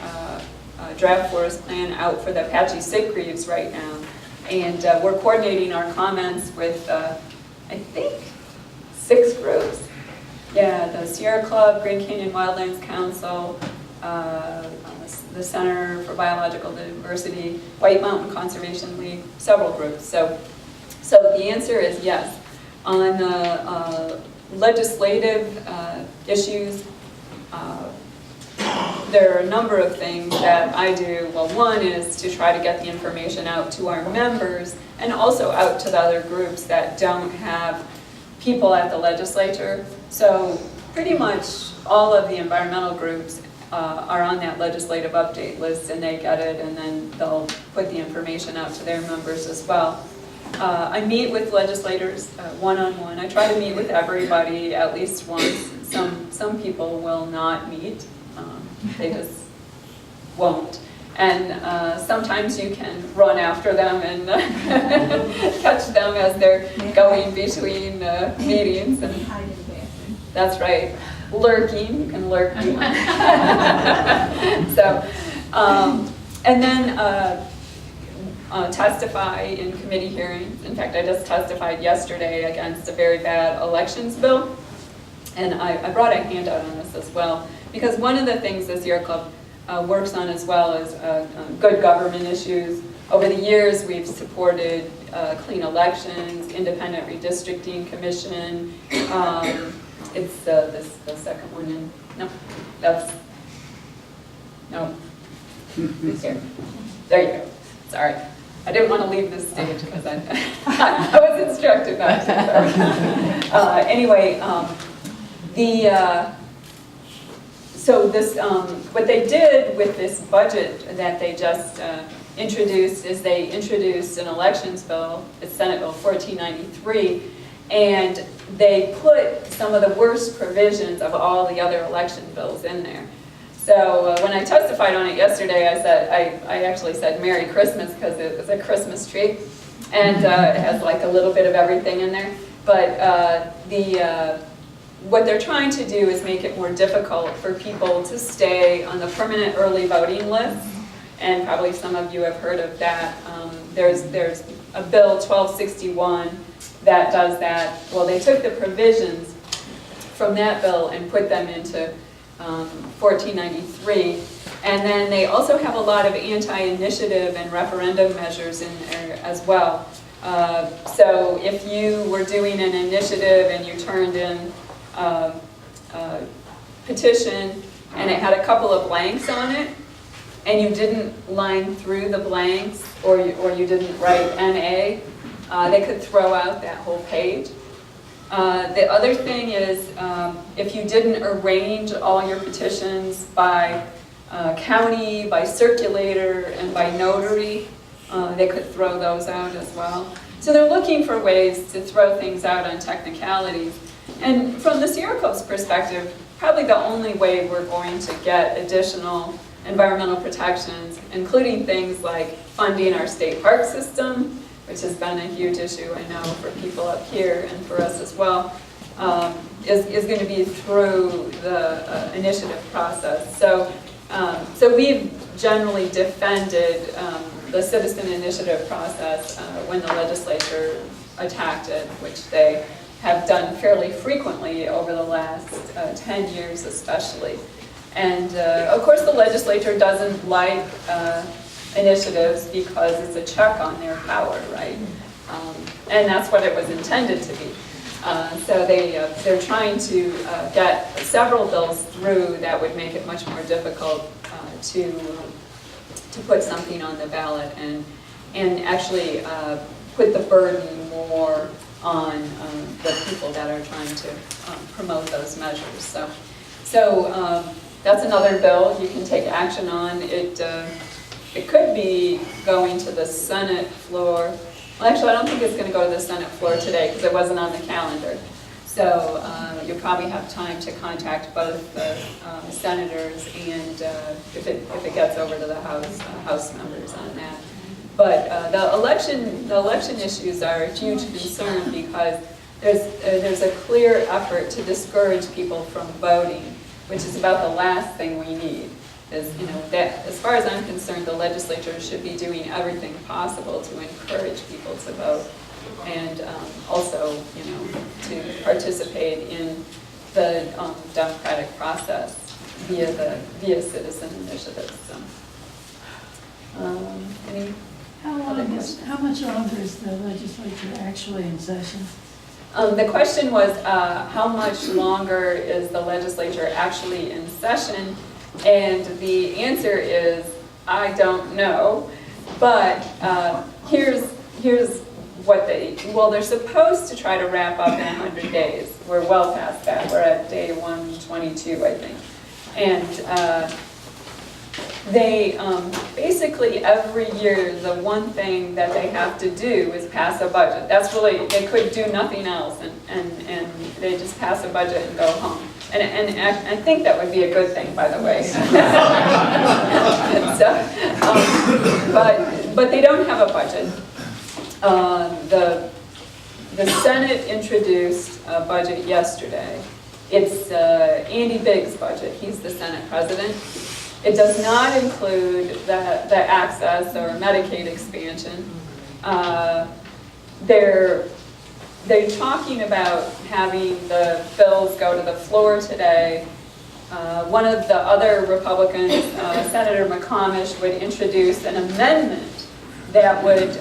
draft forest plan out for the Apache Sitgreaves right now. And we're coordinating our comments with, I think, 6 groups. Yeah, the Sierra Club, Grand Canyon Wildlands Council, the Center for Biological Diversity, White Mountain Conservation League, several groups. So the answer is yes. On legislative issues, there are a number of things that I do. Well, one is to try to get the information out to our members and also out to the other groups that don't have people at the legislature. So pretty much all of the environmental groups are on that legislative update list, and they get it, and then they'll put the information out to their members as well. I meet with legislators one-on-one. I try to meet with everybody at least once. Some people will not meet. They just won't. And sometimes you can run after them and catch them as they're going between meetings. And that's right. Lurking, you can lurk. So, and then testify in committee hearings. In fact, I just testified yesterday against a very bad elections bill. And I brought a handout on this as well, because one of the things the Sierra Club works on as well is good government issues. Over the years, we've supported clean elections, independent redistricting commission. It's the second one in. No, that's, no. Here. There you go. Sorry. I didn't want to leave this stage because I was instructed not to. Anyway, so this, what they did with this budget that they just introduced is they introduced an elections bill, it's Senate Bill 1493, and they put some of the worst provisions of all the other election bills in there. So when I testified on it yesterday, I actually said Merry Christmas because it was a Christmas tree, and it has like a little bit of everything in there. But what they're trying to do is make it more difficult for people to stay on the permanent early voting list, and probably some of you have heard of that. There's a bill 1261 that does that. Well, they took the provisions from that bill and put them into 1493, and then they also have a lot of anti-initiative and referendum measures in there as well. So if you were doing an initiative and you turned in a petition and it had a couple of blanks on it, and you didn't line through the blanks, or you didn't write NA, they could throw out that whole page. The other thing is, if you didn't arrange all your petitions by county, by circulator, and by notary, they could throw those out as well. So they're looking for ways to throw things out on technicalities. And from the Sierra Club's perspective, probably the only way we're going to get additional environmental protections, including things like funding our state park system, which has been a huge issue, I know, for people up here and for us as well, is going to be through the initiative process. So we've generally defended the citizen initiative process when the legislature attacked it, which they have done fairly frequently over the last 10 years especially. And of course the legislature doesn't like initiatives because it's a check on their power, right? And that's what it was intended to be. So they're trying to get several bills through that would make it much more difficult to put something on the ballot and actually put the burden more on the people that are trying to promote those measures. So that's another bill you can take action on. It could be going to the Senate floor. Well, actually, I don't think it's going to go to the Senate floor today because it wasn't on the calendar. So you'll probably have time to contact both the senators and if it gets over to the House members on that. But the election issues are a huge concern because there's a clear effort to discourage people from voting, which is about the last thing we need. That, as far as I'm concerned, the legislature should be doing everything possible to encourage people to vote, and also, to participate in the democratic process via citizen initiatives. So, any other questions? How much longer is the legislature actually in session? The question was, how much longer is the legislature actually in session? And the answer is, I don't know. But here's what they're supposed to try to wrap up in 100 days. We're well past that. We're at day 122, I think. And they basically every year, the one thing that they have to do is pass a budget. That's really, they could do nothing else, and they just pass a budget and go home. And I think that would be a good thing, by the way. But they don't have a budget. The Senate introduced a budget yesterday. It's Andy Biggs' budget. He's the Senate president. It does not include the access or Medicaid expansion. They're talking about having the bills go to the floor today. One of the other Republicans, Senator McComish, would introduce an amendment that would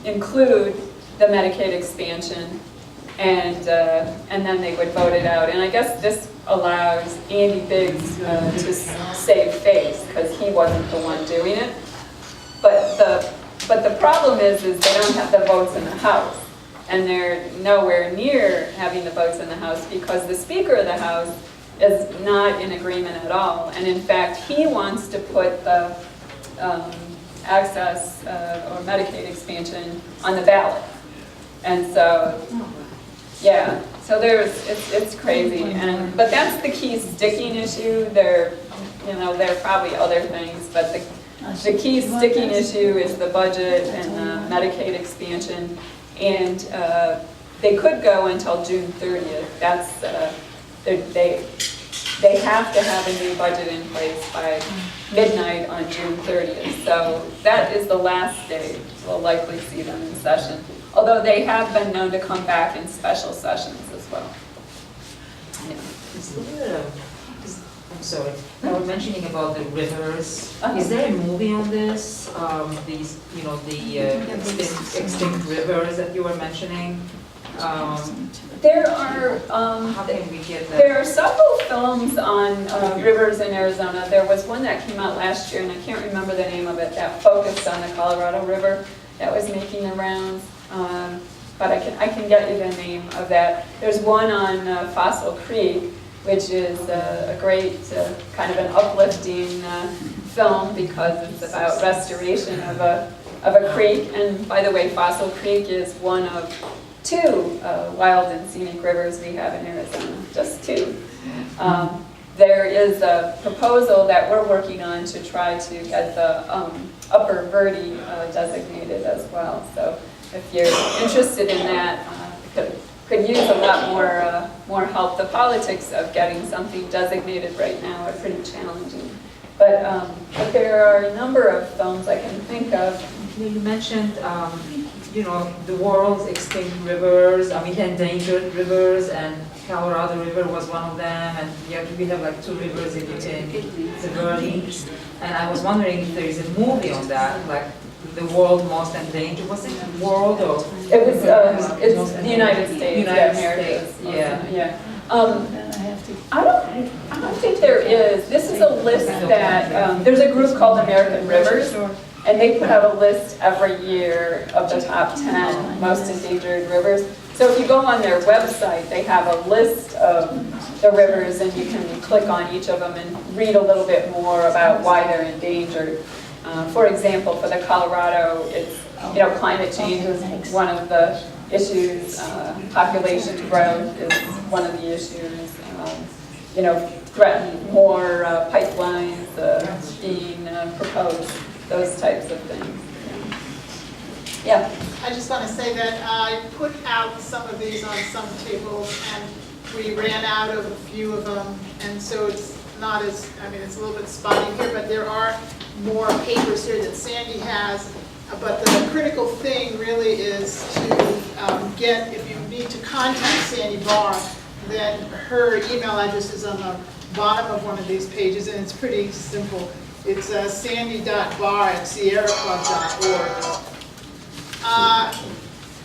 include the Medicaid expansion, and then they would vote it out. And I guess this allows Andy Biggs to save face because he wasn't the one doing it. But the problem is they don't have the votes in the House. And they're nowhere near having the votes in the House because the Speaker of the House is not in agreement at all. And in fact, he wants to put the access or Medicaid expansion on the ballot. And so, yeah, so it's crazy. But that's the key sticking issue. There are probably other things, but the key sticking issue is the budget and the Medicaid expansion. And they could go until June 30th. That's they have to have a new budget in place by midnight on June 30th. So that is the last day we'll likely see them in session. Although they have been known to come back in special sessions as well. Yeah. I'm sorry, I was mentioning about the rivers. Uh-huh. Is there a movie on this? These, you know, the extinct rivers that you were mentioning? There are, How can we get that? there are several films on rivers in Arizona. There was one that came out last year, and I can't remember the name of it, that focused on the Colorado River that was making the rounds. But I can get you the name of that. There's one on Fossil Creek, which is a great kind of an uplifting film because it's about restoration of a creek. And by the way, Fossil Creek is one of two wild and scenic rivers we have in Arizona, just two. There is a proposal that we're working on to try to get the Upper Verde designated as well. So if you're interested in that, could use a lot more help. The politics of getting something designated right now are pretty challenging. But there are a number of films I can think of. You mentioned, you know, the world's extinct rivers, I mean endangered rivers, and Colorado River was one of them, and we have like two rivers in the Verde. And I was wondering if there is a movie on that, like the world most endangered. Was it world or? It was it's the United States. United America. States, yeah. Yeah. I don't think there is. This is a list that there's a group called American Rivers, and they put out a list every year of the top 10 most endangered rivers. So if you go on their website, they have a list of the rivers, and you can click on each of them and read a little bit more about why they're endangered. For example, for the Colorado, it's, you know, climate change is one of the issues. Population growth is one of the issues. You know, threaten more pipelines being proposed, those types of things. Yeah. I just want to say that I put out some of these on some tables, and we ran out of a few of them, and so it's not as, I mean, it's a little bit spotty here, but there are more papers here that Sandy has. But the critical thing really is to get, if you need to contact Sandy Bahr, then her email address is on the bottom of one of these pages, and it's pretty simple. It's sandy.bahr@sierraclub.org.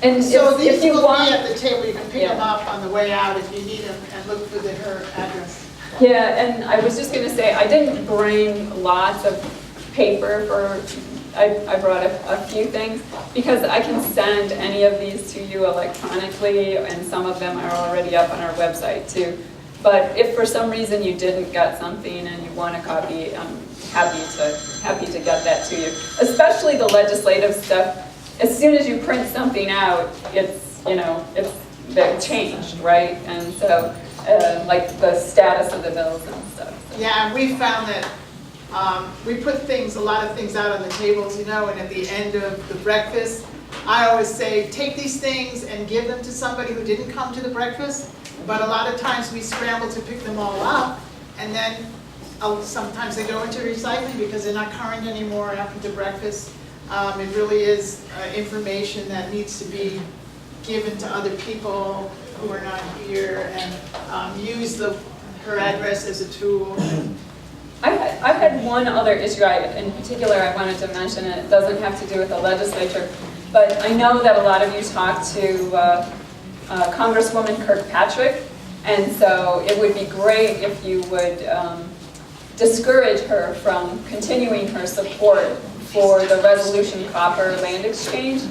And so these if you will want, be at the table. You can pick them Yeah. up on the way out if you need them, and look for her address. yeah, and I was just going to say, I didn't bring lots of paper for, I brought a few things, because I can send any of these to you electronically, and some of them are already up on our website too. But if for some reason you didn't get something and you want a copy, I'm happy to get that to you. Especially the legislative stuff. As soon as you print something out, it's, you know, they're changed, right? And so, like the status of the bills and stuff. So. Yeah, and we found that we put a lot of things out on the tables, you know, and at the end of the breakfast, I always say, take these things and give them to somebody who didn't come to the breakfast. But a lot of times we scramble to pick them all up, and then sometimes they go into recycling because they're not current anymore after the breakfast. It really is information that needs to be given to other people who are not here, and use her address as a tool. I had one other issue in particular I wanted to mention, and it doesn't have to do with the legislature, but I know that a lot of you talked to Congresswoman Kirkpatrick, and so it would be great if you would discourage her from continuing her support for the Resolution Copper Land Exchange.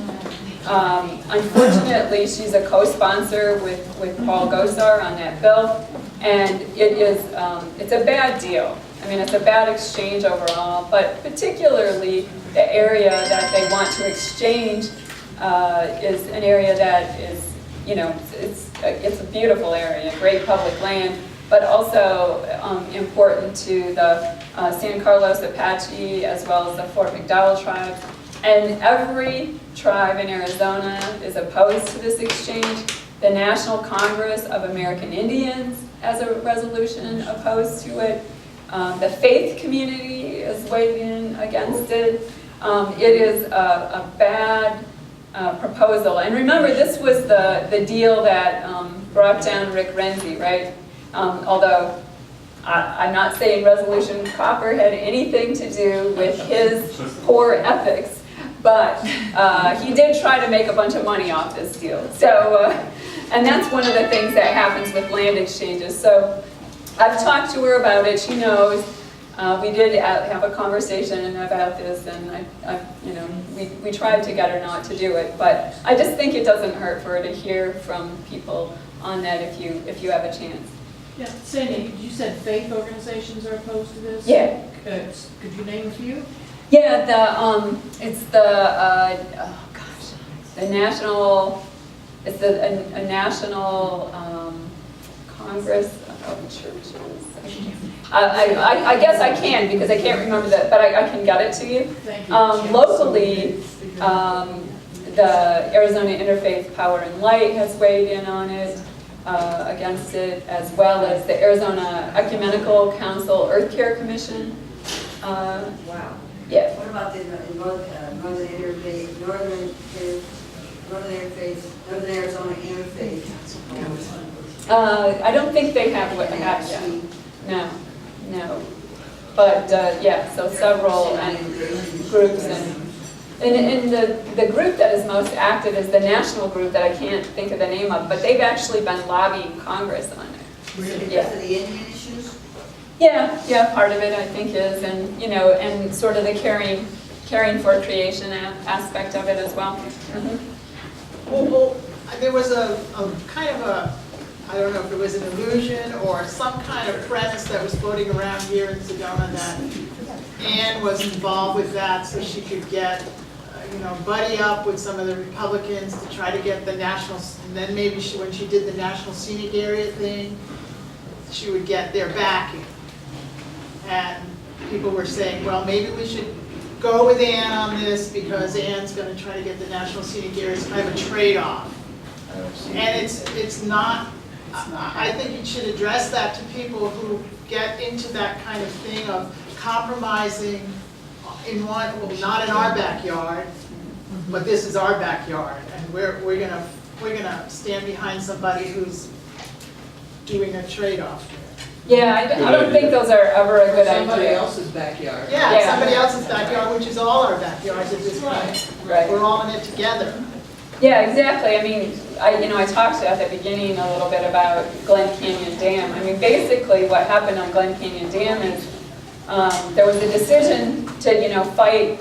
Unfortunately, she's a co-sponsor with Paul Gosar on that bill, and it's a bad deal. I mean, it's a bad exchange overall, but particularly the area that they want to exchange is an area that is, you know, it's a beautiful area, great public land, but also important to the San Carlos Apache as well as the Fort McDowell tribes. And every tribe in Arizona is opposed to this exchange. The National Congress of American Indians has a resolution opposed to it. The faith community is weighed in against it. It is a bad proposal. And remember, this was the deal that brought down Rick Renzi, right? Although I'm not saying Resolution Copper had anything to do with his poor ethics, but he did try to make a bunch of money off this deal. So, and that's one of the things that happens with land exchanges. So I've talked to her about it, she knows. We did have a conversation about this, and we tried to get her not to do it, but I just think it doesn't hurt for her to hear from people on that if you have a chance. Yeah, Sandy, you said faith organizations are opposed to this? Yeah. Could you name a few? Yeah, it's the the national, it's a national Congress of Churches. I guess I can, because I can't remember that, but I can get it to you. Thank you. Locally, the Arizona Interfaith Power and Light has weighed in on it, against it, as well as the Arizona Ecumenical Council Earth Care Commission. Wow. Yeah. What about the Northern Arizona Interfaith? I don't think they have what have yet. No. But yeah, so several groups, and the group that is most active is the national group that I can't think of the name of, but they've actually been lobbying Congress on it. Really? Yeah. Because of the Indian issues? Yeah, part of it I think is, and sort of the caring for creation aspect of it as well. Mm-hmm. Well, there was a kind of a, I don't know if it was an illusion or some kind of premise that was floating around here in Sedona that Ann was involved with that so she could get, buddy up with some of the Republicans to try to get the national, and then maybe when she did the national scenic area thing, she would get their backing. And people were saying, well, maybe we should go with Ann on this because Ann's going to try to get the national scenic area. It's kind of a trade-off. And it's not, I think you should address that to people who get into that kind of thing of compromising in one, well, not in our backyard, but this is our backyard, and we're gonna stand behind somebody who's doing a trade-off. Yeah, I don't think those are ever a good idea. Somebody else's backyard. Yeah, somebody else's backyard, which is all our backyards at this point. Right. We're all in it together. Yeah, exactly. I mean, I talked at the beginning a little bit about Glen Canyon Dam. I mean, basically what happened on Glen Canyon Dam is there was a decision to, fight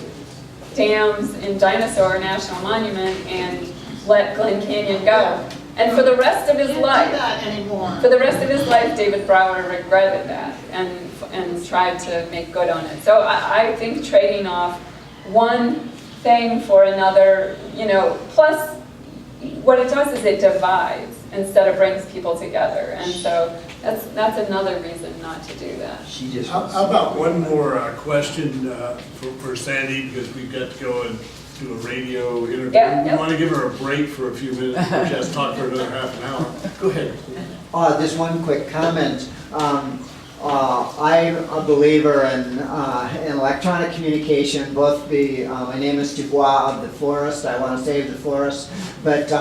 dams in Dinosaur National Monument and let Glen Canyon go. And for the rest of his life, Can't do that anymore. for the rest of his life, David Brower regretted that and tried to make good on it. So I think trading off one thing for another, plus what it does is it divides instead of brings people together. And so that's another reason not to do that. How about one more question for Sandy, because we've got to go and do a radio interview. Yeah, We want to give her a break for a few minutes, or just talk for another half an hour. Go ahead. Just one quick comment. I'm a believer in electronic communication. Both my name is Dubois of the Forest. I want to save the forest. But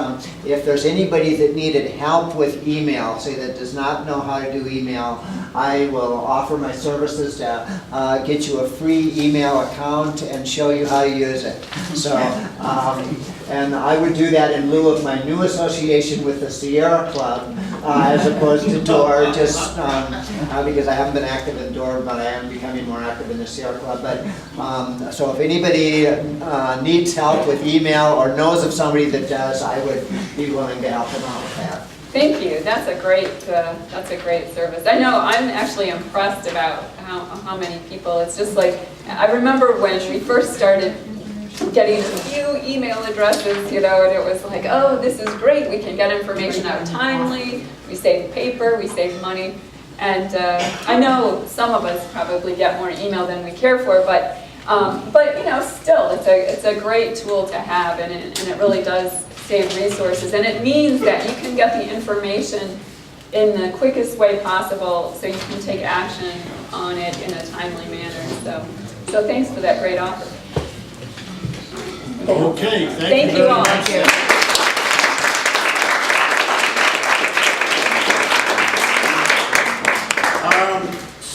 if there's anybody that needed help with email, say that does not know how to do email, I will offer my services to get you a free email account and show you how to use it. So, and I would do that in lieu of my new association with the Sierra Club, as opposed to DOOR, just because I haven't been active in DOOR, but I am becoming more active in the Sierra Club. But so if anybody needs help with email or knows of somebody that does, I would be willing to help them out with that. Thank you. That's a great service. I know I'm actually impressed about how many people. It's just like I remember when we first started getting a few email addresses, and it was like, oh, this is great. We can get information out timely. We save paper. We save money. And I know some of us probably get more email than we care for, but still, it's a great tool to have, and it really does save resources. And it means that you can get the information in the quickest way possible, so you can take action on it in a timely manner. So thanks for that great offer. Okay, Thank you all.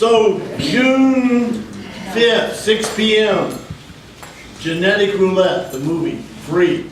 So June 5th, 6 p.m., Genetic Roulette, the movie, free.